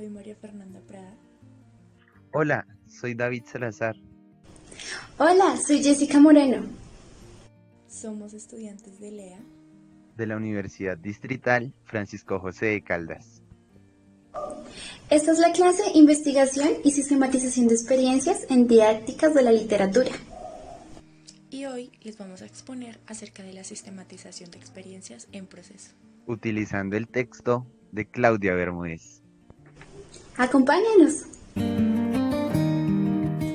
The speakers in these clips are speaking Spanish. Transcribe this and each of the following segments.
soy María Fernanda Prada. Hola, soy David Salazar. Hola, soy Jessica Moreno. Somos estudiantes de LEA. De la Universidad Distrital Francisco José de Caldas. Esta es la clase Investigación y Sistematización de Experiencias en Didácticas de la Literatura. Y hoy les vamos a exponer acerca de la sistematización de experiencias en proceso. Utilizando el texto de Claudia Bermúdez. Acompáñanos.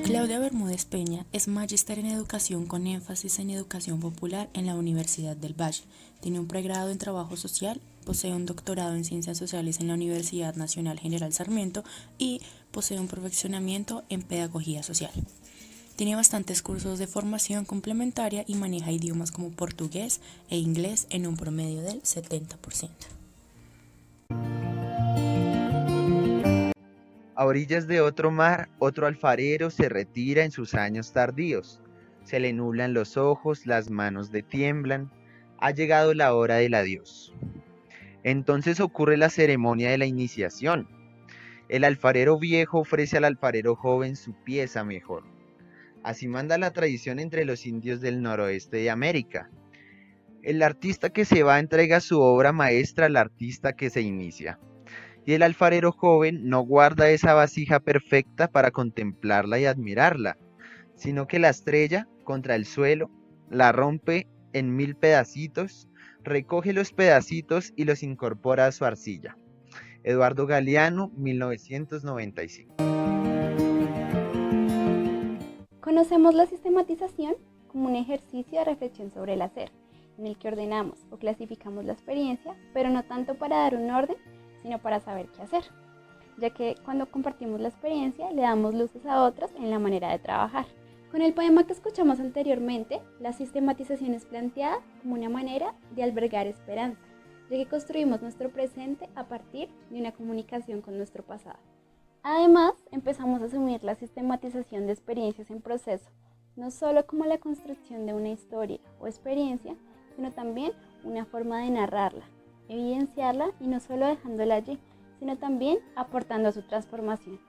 Claudia Bermúdez Peña es magíster en educación con énfasis en educación popular en la Universidad del Valle. Tiene un pregrado en trabajo social, posee un doctorado en ciencias sociales en la Universidad Nacional General Sarmiento y posee un perfeccionamiento en pedagogía social. Tiene bastantes cursos de formación complementaria y maneja idiomas como portugués e inglés en un promedio del 70%. A orillas de otro mar, otro alfarero se retira en sus años tardíos. Se le nublan los ojos, las manos le tiemblan. Ha llegado la hora del adiós. Entonces ocurre la ceremonia de la iniciación. El alfarero viejo ofrece al alfarero joven su pieza mejor. Así manda la tradición entre los indios del noroeste de América. El artista que se va entrega su obra maestra al artista que se inicia. Y el alfarero joven no guarda esa vasija perfecta para contemplarla y admirarla, sino que la estrella contra el suelo, la rompe en 1000 pedacitos, recoge los pedacitos y los incorpora a su arcilla. Eduardo Galeano, 1995. Conocemos la sistematización como un ejercicio de reflexión sobre el hacer, en el que ordenamos o clasificamos la experiencia, pero no tanto para dar un orden, sino para saber qué hacer, ya que cuando compartimos la experiencia le damos luces a otros en la manera de trabajar. Con el poema que escuchamos anteriormente, la sistematización es planteada como una manera de albergar esperanza, ya que construimos nuestro presente a partir de una comunicación con nuestro pasado. Además, empezamos a asumir la sistematización de experiencias en proceso, no solo como la construcción de una historia o experiencia, sino también una forma de narrarla, evidenciarla y no solo dejándola allí, sino también aportando a su transformación.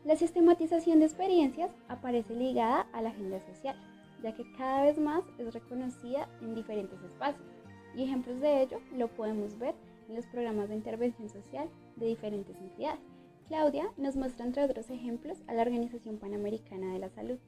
La sistematización de experiencias aparece ligada a la agenda social, ya que cada vez más es reconocida en diferentes espacios, y ejemplos de ello lo podemos ver en los programas de intervención social de diferentes entidades. Claudia nos muestra entre otros ejemplos a la Organización Panamericana de la Salud.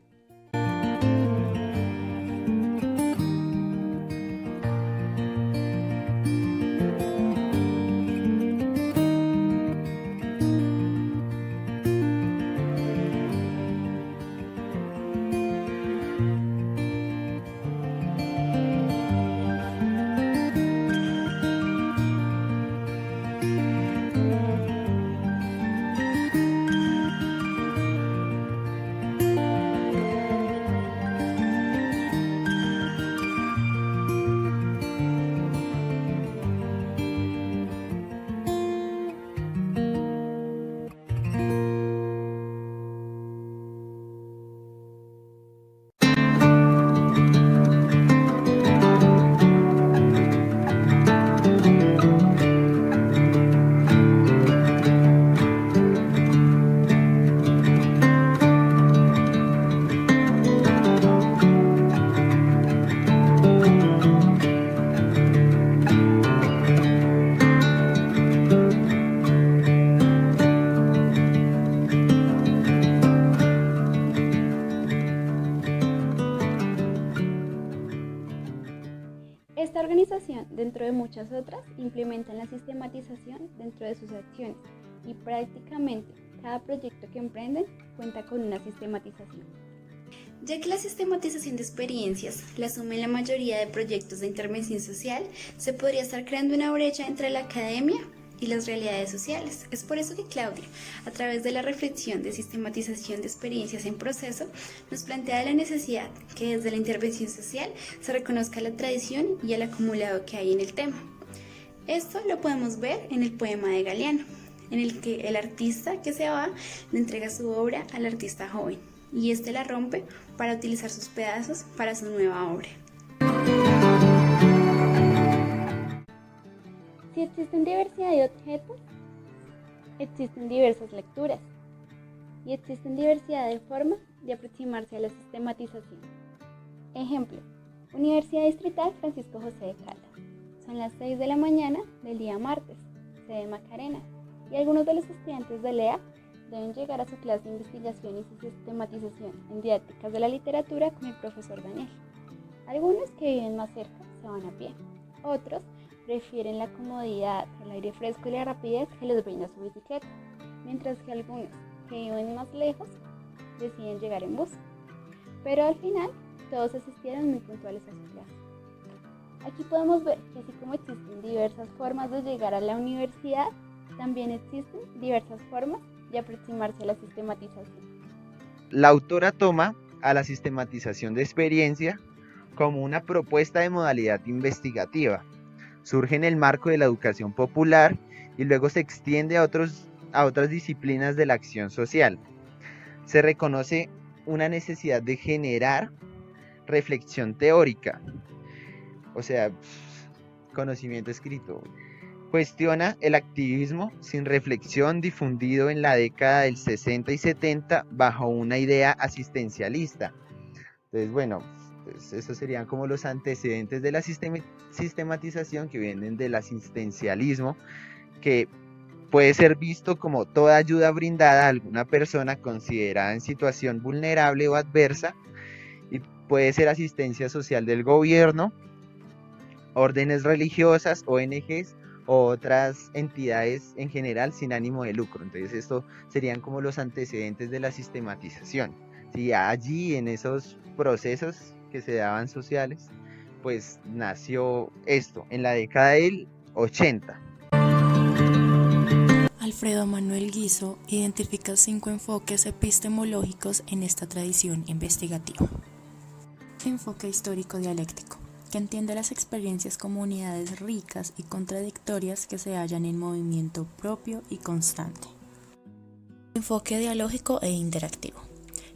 Esta organización, dentro de muchas otras, implementa la sistematización dentro de sus acciones y prácticamente cada proyecto que emprenden cuenta con una sistematización. Ya que la sistematización de experiencias la asume la mayoría de proyectos de intervención social, se podría estar creando una brecha entre la academia y las realidades sociales. Es por eso que Claudia, a través de la reflexión de sistematización de experiencias en proceso, nos plantea la necesidad que desde la intervención social se reconozca la tradición y el acumulado que hay en el tema. Esto lo podemos ver en el poema de Galeano, en el que el artista que se va le entrega su obra al artista joven, y este la rompe para utilizar sus pedazos para su nueva obra. Si existen diversidad de objetos, Existen diversas lecturas y existen diversidad de formas de aproximarse a la sistematización. Ejemplo, Universidad Distrital Francisco José de Caldas. Son las 6 de la mañana del día martes, sede Macarena, y algunos de los estudiantes de LEA deben llegar a su clase de investigación y su sistematización en didácticas de la literatura con el profesor Daniel. Algunos que viven más cerca se van a pie, otros prefieren la comodidad, el aire fresco y la rapidez que les brinda su bicicleta, mientras que algunos que viven más lejos deciden llegar en bus. Pero al final, todos asistieron muy puntuales a su clase. Aquí podemos ver que así como existen diversas formas de llegar a la universidad, también existen diversas formas de aproximarse a la sistematización. La autora toma a la sistematización de experiencia como una propuesta de modalidad investigativa. Surge en el marco de la educación popular y luego se extiende a otras disciplinas de la acción social. Se reconoce una necesidad de generar reflexión teórica, o sea, conocimiento escrito. Cuestiona el activismo sin reflexión difundido en la década del 60 y 70 bajo una idea asistencialista. Entonces, bueno, pues esos serían como los antecedentes de la sistematización, que vienen del asistencialismo, que puede ser visto como toda ayuda brindada a alguna persona considerada en situación vulnerable o adversa, y puede ser asistencia social del gobierno, órdenes religiosas, ONGs o otras entidades en general sin ánimo de lucro. Entonces esto serían como los antecedentes de la sistematización. Sí, allí en esos procesos que se daban sociales, pues nació esto en la década del 80. Alfredo Manuel Guizo identifica 5 enfoques epistemológicos en esta tradición investigativa. Enfoque histórico dialéctico, que entiende las experiencias como unidades ricas y contradictorias que se hallan en movimiento propio y constante. Enfoque dialógico e interactivo,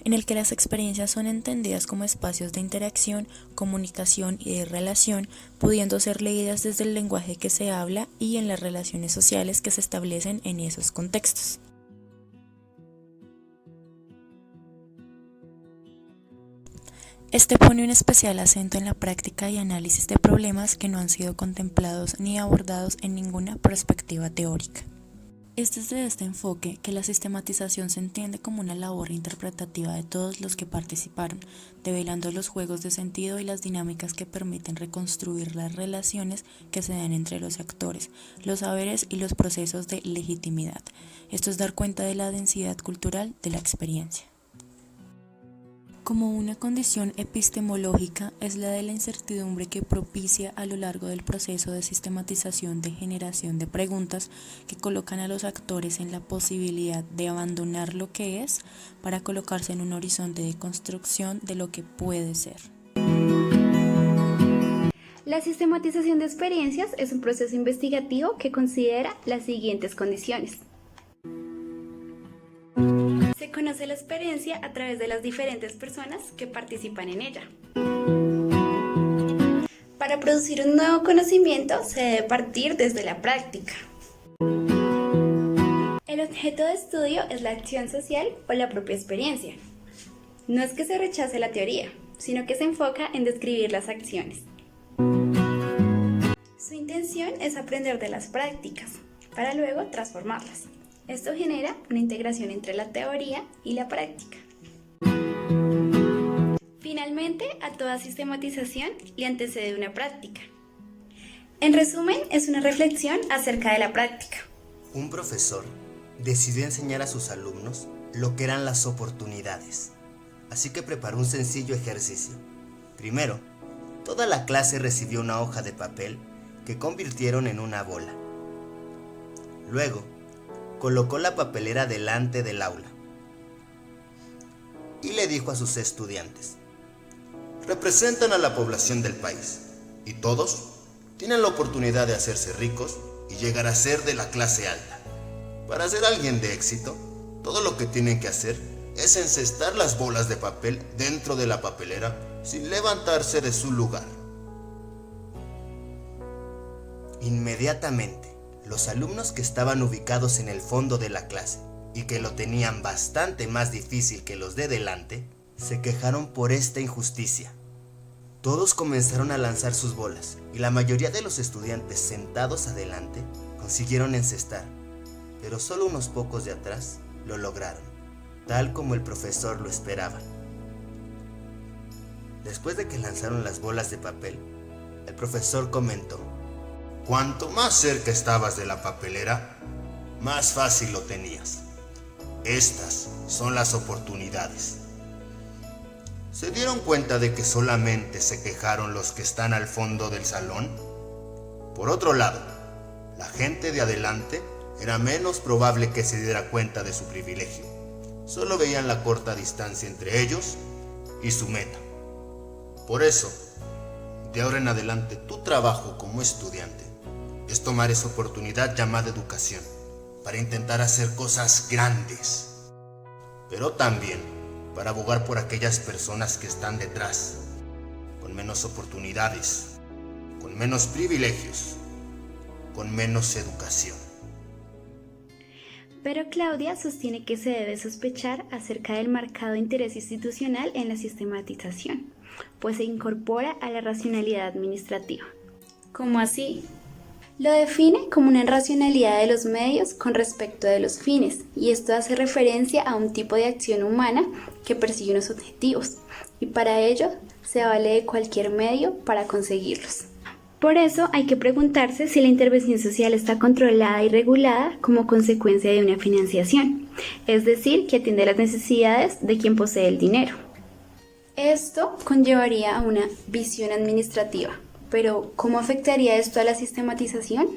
en el que las experiencias son entendidas como espacios de interacción, comunicación y de relación, pudiendo ser leídas desde el lenguaje que se habla y en las relaciones sociales que se establecen en esos contextos. Este pone un especial acento en la práctica y análisis de problemas que no han sido contemplados ni abordados en ninguna perspectiva teórica. Es desde este enfoque que la sistematización se entiende como una labor interpretativa de todos los que participaron, develando los juegos de sentido y las dinámicas que permiten reconstruir las relaciones que se dan entre los actores, los saberes y los procesos de legitimidad. Esto es dar cuenta de la densidad cultural de la experiencia. Como una condición epistemológica es la de la incertidumbre que propicia a lo largo del proceso de sistematización de generación de preguntas que colocan a los actores en la posibilidad de abandonar lo que es para colocarse en un horizonte de construcción de lo que puede ser. La sistematización de experiencias es un proceso investigativo que considera las siguientes condiciones. Se conoce la experiencia a través de las diferentes personas que participan en ella. Para producir un nuevo conocimiento se debe partir desde la práctica. El objeto de estudio es la acción social o la propia experiencia. No es que se rechace la teoría, sino que se enfoca en describir las acciones. Su intención es aprender de las prácticas, para luego transformarlas. Esto genera una integración entre la teoría y la práctica. Finalmente, a toda sistematización le antecede una práctica. En resumen, es una reflexión acerca de la práctica. Un profesor decidió enseñar a sus alumnos lo que eran las oportunidades, así que preparó un sencillo ejercicio. Primero, toda la clase recibió una hoja de papel que convirtieron en una bola. Luego, colocó la papelera delante del aula y le dijo a sus estudiantes: representan a la población del país y todos tienen la oportunidad de hacerse ricos y llegar a ser de la clase alta. Para ser alguien de éxito, todo lo que tienen que hacer es encestar las bolas de papel dentro de la papelera sin levantarse de su lugar. Inmediatamente, Los alumnos que estaban ubicados en el fondo de la clase y que lo tenían bastante más difícil que los de delante, se quejaron por esta injusticia. Todos comenzaron a lanzar sus bolas y la mayoría de los estudiantes sentados adelante consiguieron encestar, pero solo unos pocos de atrás lo lograron, tal como el profesor lo esperaba. Después de que lanzaron las bolas de papel, el profesor comentó: cuanto más cerca estabas de la papelera, más fácil lo tenías. Estas son las oportunidades. ¿Se dieron cuenta de que solamente se quejaron los que están al fondo del salón? Por otro lado, la gente de adelante era menos probable que se diera cuenta de su privilegio. Solo veían la corta distancia entre ellos y su meta. Por eso, de ahora en adelante, tu trabajo como estudiante es tomar esa oportunidad llamada educación para intentar hacer cosas grandes, pero también para abogar por aquellas personas que están detrás, con menos oportunidades, con menos privilegios, con menos educación. Pero Claudia sostiene que se debe sospechar acerca del marcado interés institucional en la sistematización, pues se incorpora a la racionalidad administrativa. ¿Cómo así? Lo define como una irracionalidad de los medios con respecto de los fines, y esto hace referencia a un tipo de acción humana que persigue unos objetivos, y para ello se vale de cualquier medio para conseguirlos. Por eso hay que preguntarse si la intervención social está controlada y regulada como consecuencia de una financiación, es decir, que atiende las necesidades de quien posee el dinero. Esto conllevaría a una visión administrativa, pero ¿cómo afectaría esto a la sistematización?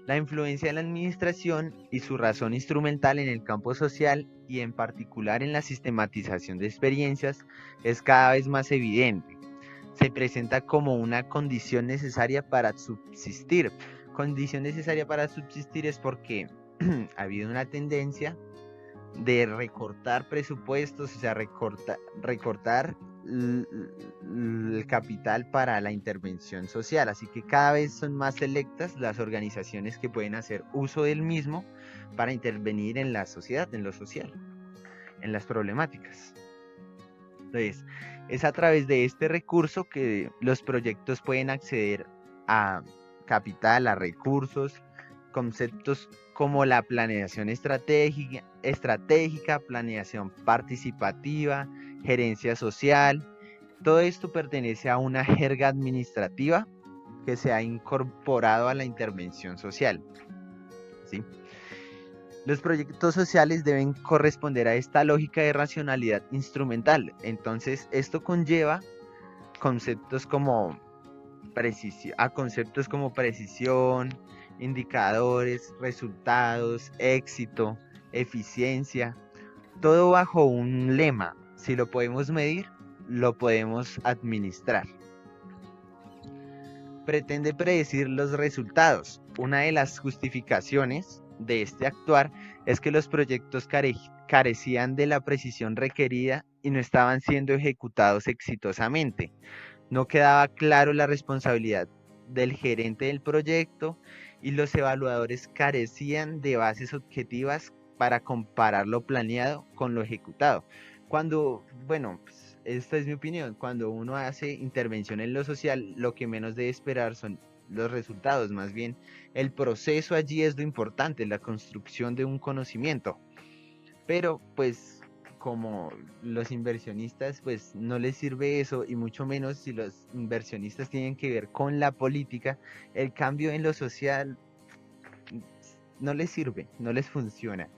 La influencia de la administración y su razón instrumental en el campo social y en particular en la sistematización de experiencias es cada vez más evidente. Se presenta como una condición necesaria para subsistir. Condición necesaria para subsistir es porque ha habido una tendencia de recortar presupuestos, o sea, recortar el capital para la intervención social, así que cada vez son más selectas las organizaciones que pueden hacer uso del mismo para intervenir en la sociedad, en lo social, en las problemáticas. Entonces, es a través de este recurso que los proyectos pueden acceder a capital, a recursos, conceptos como la planeación estratégica, planeación participativa, gerencia social. Todo esto pertenece a una jerga administrativa que se ha incorporado a la intervención social, ¿sí? Los proyectos sociales deben corresponder a esta lógica de racionalidad instrumental. Entonces, esto conlleva conceptos como precisión, indicadores, resultados, éxito, eficiencia, todo bajo un lema: si lo podemos medir, lo podemos administrar. Pretende predecir los resultados. Una de las justificaciones de este actuar es que los proyectos carecían de la precisión requerida y no estaban siendo ejecutados exitosamente. No quedaba claro la responsabilidad del gerente del proyecto y los evaluadores carecían de bases objetivas para comparar lo planeado con lo ejecutado. Esta es mi opinión, cuando uno hace intervención en lo social, lo que menos debe esperar son los resultados, más bien el proceso allí es lo importante, la construcción de un conocimiento. Pero pues como los inversionistas pues no les sirve eso, y mucho menos si los inversionistas tienen que ver con la política, el cambio en lo social no les sirve, no les funciona.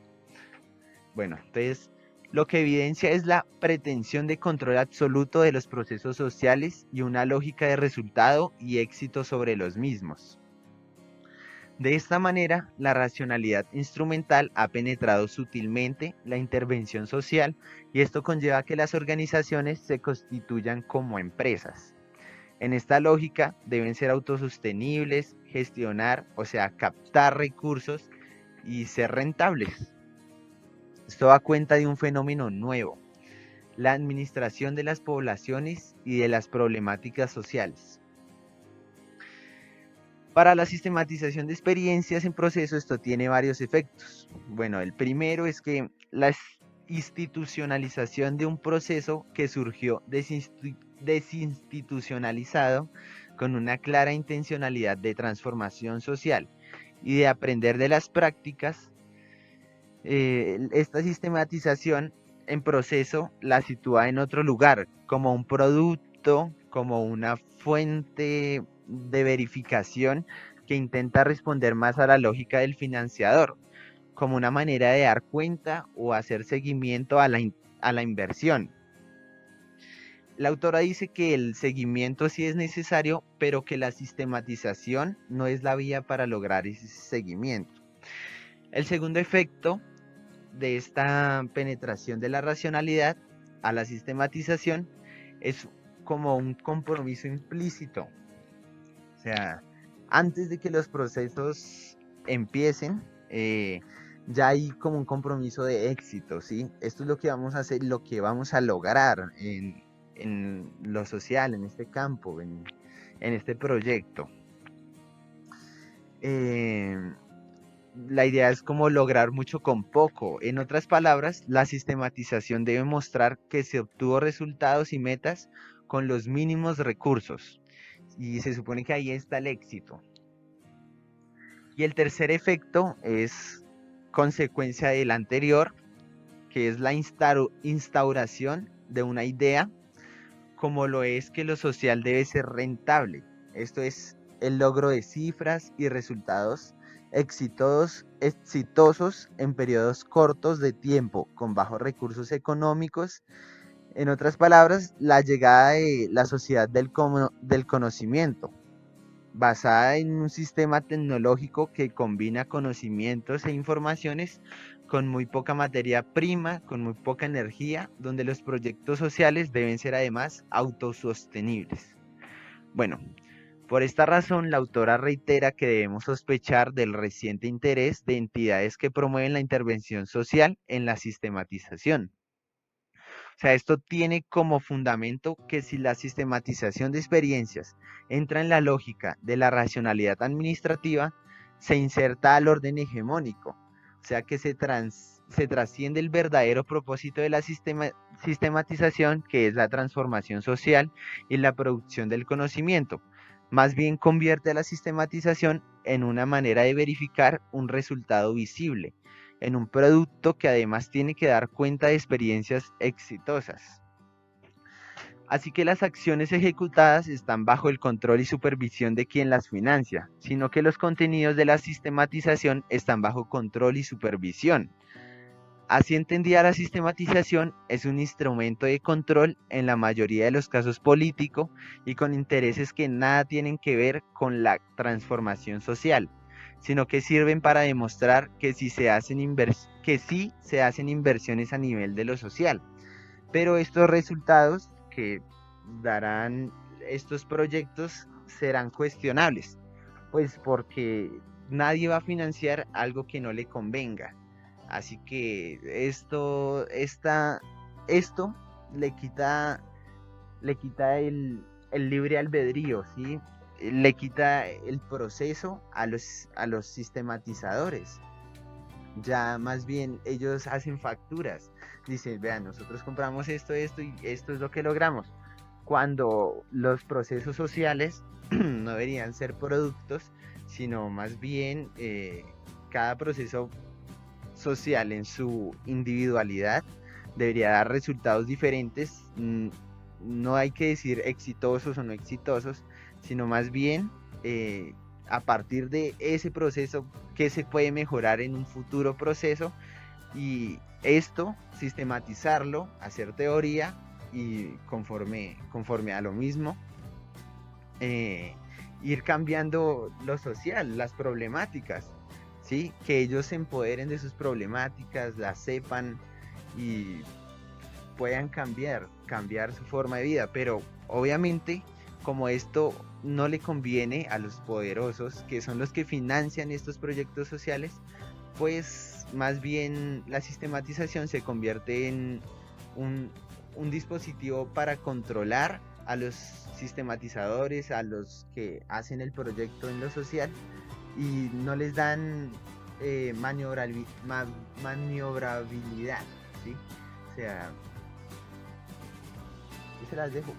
Bueno, entonces lo que evidencia es la pretensión de control absoluto de los procesos sociales y una lógica de resultado y éxito sobre los mismos. De esta manera, la racionalidad instrumental ha penetrado sutilmente la intervención social, y esto conlleva que las organizaciones se constituyan como empresas. En esta lógica deben ser autosostenibles, gestionar, o sea, captar recursos y ser rentables. Esto da cuenta de un fenómeno nuevo: la administración de las poblaciones y de las problemáticas sociales. Para la sistematización de experiencias en proceso, esto tiene varios efectos. Bueno, el primero es que la institucionalización de un proceso que surgió desinstitucionalizado con una clara intencionalidad de transformación social y de aprender de las prácticas, esta sistematización en proceso la sitúa en otro lugar, como un producto, como una fuente de verificación que intenta responder más a la lógica del financiador, como una manera de dar cuenta o hacer seguimiento a la inversión. La autora dice que el seguimiento sí es necesario, pero que la sistematización no es la vía para lograr ese seguimiento. El segundo efecto de esta penetración de la racionalidad a la sistematización es como un compromiso implícito. O sea, antes de que los procesos empiecen, ya hay como un compromiso de éxito, ¿sí? Esto es lo que vamos a hacer, lo que vamos a lograr en lo social, en este campo, en este proyecto. La idea es como lograr mucho con poco. En otras palabras, la sistematización debe mostrar que se obtuvo resultados y metas con los mínimos recursos. Y se supone que ahí está el éxito. Y el tercer efecto es consecuencia del anterior, que es la instauración de una idea, como lo es que lo social debe ser rentable. Esto es el logro de cifras y resultados exitosos en periodos cortos de tiempo, con bajos recursos económicos. En otras palabras, la llegada de la sociedad del conocimiento, basada en un sistema tecnológico que combina conocimientos e informaciones con muy poca materia prima, con muy poca energía, donde los proyectos sociales deben ser además autosostenibles. Bueno, por esta razón, la autora reitera que debemos sospechar del reciente interés de entidades que promueven la intervención social en la sistematización. O sea, esto tiene como fundamento que si la sistematización de experiencias entra en la lógica de la racionalidad administrativa, se inserta al orden hegemónico, o sea que se trasciende el verdadero propósito de la sistematización, que es la transformación social y la producción del conocimiento. Más bien convierte a la sistematización en una manera de verificar un resultado visible, en un producto que además tiene que dar cuenta de experiencias exitosas. Así que las acciones ejecutadas están bajo el control y supervisión de quien las financia, sino que los contenidos de la sistematización están bajo control y supervisión. Así entendida, la sistematización es un instrumento de control en la mayoría de los casos político y con intereses que nada tienen que ver con la transformación social, sino que sirven para demostrar que sí se hacen inversiones a nivel de lo social. Pero estos resultados que darán estos proyectos serán cuestionables, pues porque nadie va a financiar algo que no le convenga. Así que esto le quita el libre albedrío, ¿sí? Le quita el proceso a los sistematizadores. Ya más bien ellos hacen facturas. Dicen, vean, nosotros compramos esto y esto es lo que logramos. Cuando los procesos sociales no deberían ser productos, sino más bien cada proceso social en su individualidad debería dar resultados diferentes. No hay que decir exitosos o no exitosos, sino más bien a partir de ese proceso que se puede mejorar en un futuro proceso, y esto sistematizarlo, hacer teoría y conforme a lo mismo ir cambiando lo social, las problemáticas, ¿sí? Que ellos se empoderen de sus problemáticas, las sepan y puedan cambiar su forma de vida. Pero obviamente, como esto no le conviene a los poderosos, que son los que financian estos proyectos sociales, pues más bien la sistematización se convierte en un dispositivo para controlar a los sistematizadores, a los que hacen el proyecto en lo social y no les dan maniobrabilidad, ¿sí? O sea, yo se las dejo.